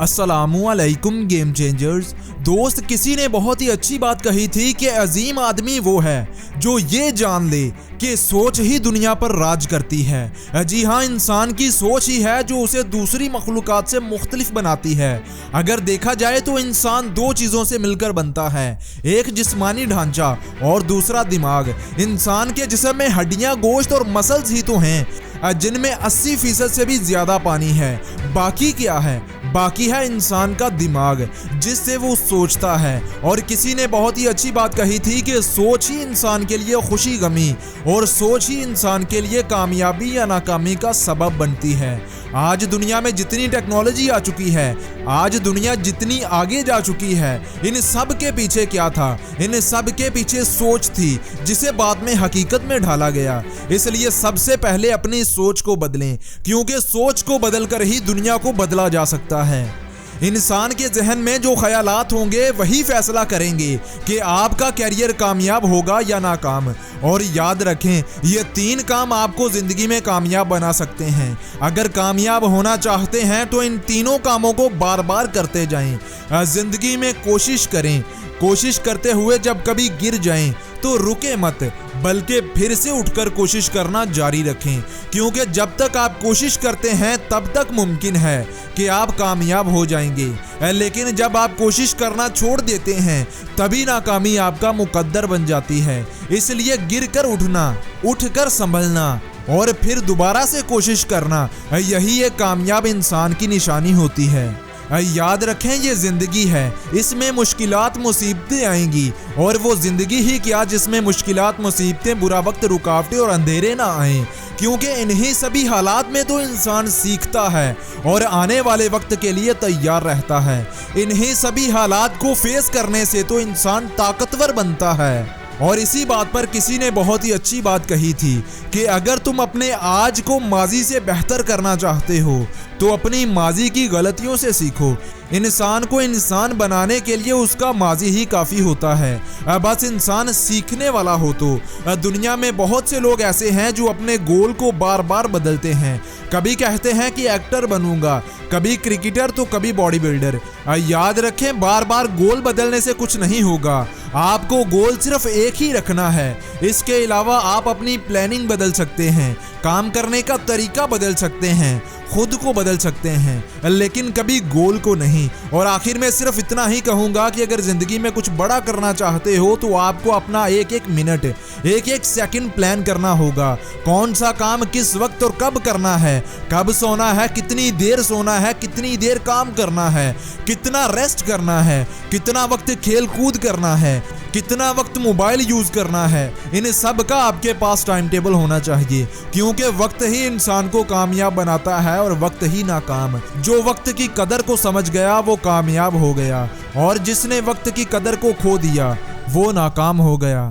अस्सलामु अलैकुम game changers. दोस्त, किसी ने बहुत ही अच्छी बात कही थी कि अजीम आदमी वो है जो ये जान ले कि सोच ही दुनिया पर राज करती है। जी हाँ, इंसान की सोच ही है जो उसे दूसरी मखलूकात से मुख्तलिफ बनाती है। अगर देखा जाए तो इंसान दो चीज़ों से मिलकर बनता है, एक जिस्मानी ढांचा और दूसरा दिमाग। इंसान के जिस्म में हड्डियाँ, गोश्त और मसल्स ही तो हैं जिनमें 80% से भी ज़्यादा पानी है। बाकी क्या है? बाकी है इंसान का दिमाग, जिससे वो सोचता है। और किसी ने बहुत ही अच्छी बात कही थी कि सोच ही इंसान के लिए खुशी गमी और सोच ही इंसान के लिए कामयाबी या नाकामी का सबब बनती है। आज दुनिया में जितनी टेक्नोलॉजी आ चुकी है, आज दुनिया जितनी आगे जा चुकी है, इन सब के पीछे क्या था? इन सब के पीछे सोच थी, जिसे बाद में हकीकत में ढाला गया। इसलिए सबसे पहले अपनी सोच को बदलें, क्योंकि सोच को बदलकर ही दुनिया को बदला जा सकता है। इंसान के जहन में जो ख्यालात होंगे वही फैसला करेंगे कि आपका कैरियर कामयाब होगा या नाकाम। और याद रखें, ये 3 काम आपको ज़िंदगी में कामयाब बना सकते हैं। अगर कामयाब होना चाहते हैं तो इन तीनों कामों को बार बार करते जाएं। ज़िंदगी में कोशिश करें, कोशिश करते हुए जब कभी गिर जाएं तो रुके मत, बल्कि फिर से उठकर कोशिश करना जारी रखें, क्योंकि जब तक आप कोशिश करते हैं तब तक मुमकिन है कि आप कामयाब हो जाएंगे। लेकिन जब आप कोशिश करना छोड़ देते हैं तभी नाकामी आपका मुकद्दर बन जाती है। इसलिए गिरकर उठना, उठकर संभलना और फिर दोबारा से कोशिश करना, यही एक कामयाब इंसान की निशानी होती है। याद रखें, ये ज़िंदगी है, इसमें मुश्किलात मुसीबतें आएंगी। और वो ज़िंदगी ही क्या जिसमें मुश्किलात, मुसीबतें, बुरा वक्त, रुकावटें और अंधेरे ना आएं, क्योंकि इन्हीं सभी हालात में तो इंसान सीखता है और आने वाले वक्त के लिए तैयार रहता है। इन्हीं सभी हालात को फेस करने से तो इंसान ताकतवर बनता है। और इसी बात पर किसी ने बहुत ही अच्छी बात कही थी कि अगर तुम अपने आज को माजी से बेहतर करना चाहते हो तो अपनी माजी की गलतियों से सीखो। इंसान को इंसान बनाने के लिए उसका माजी ही काफ़ी होता है, बस इंसान सीखने वाला हो तो। दुनिया में बहुत से लोग ऐसे हैं जो अपने गोल को बार बार बदलते हैं। कभी कहते हैं कि एक्टर बनूंगा, कभी क्रिकेटर तो कभी बॉडी बिल्डर। याद रखें, बार बार गोल बदलने से कुछ नहीं होगा। आपको गोल सिर्फ एक ही रखना है। इसके अलावा आप अपनी प्लानिंग बदल सकते हैं, काम करने का तरीका बदल सकते हैं, खुद को बदल सकते हैं, लेकिन कभी गोल को नहीं। और आखिर में सिर्फ इतना ही कहूँगा कि अगर ज़िंदगी में कुछ बड़ा करना चाहते हो तो आपको अपना एक एक मिनट, एक एक सेकंड प्लान करना होगा। कौन सा काम किस वक्त और कब करना है, कब सोना है, कितनी देर सोना है, कितनी देर काम करना है, कितना रेस्ट करना है, कितना वक्त खेल कूद करना है, कितना वक्त मोबाइल यूज़ करना है। इन सब का आपके पास टाइम टेबल होना चाहिए, क्योंकि वक्त ही इंसान को कामयाब बनाता है और वक्त ही नाकाम। जो वक्त की कदर को समझ गया वो कामयाब हो गया, और जिसने वक्त की कदर को खो दिया वो नाकाम हो गया।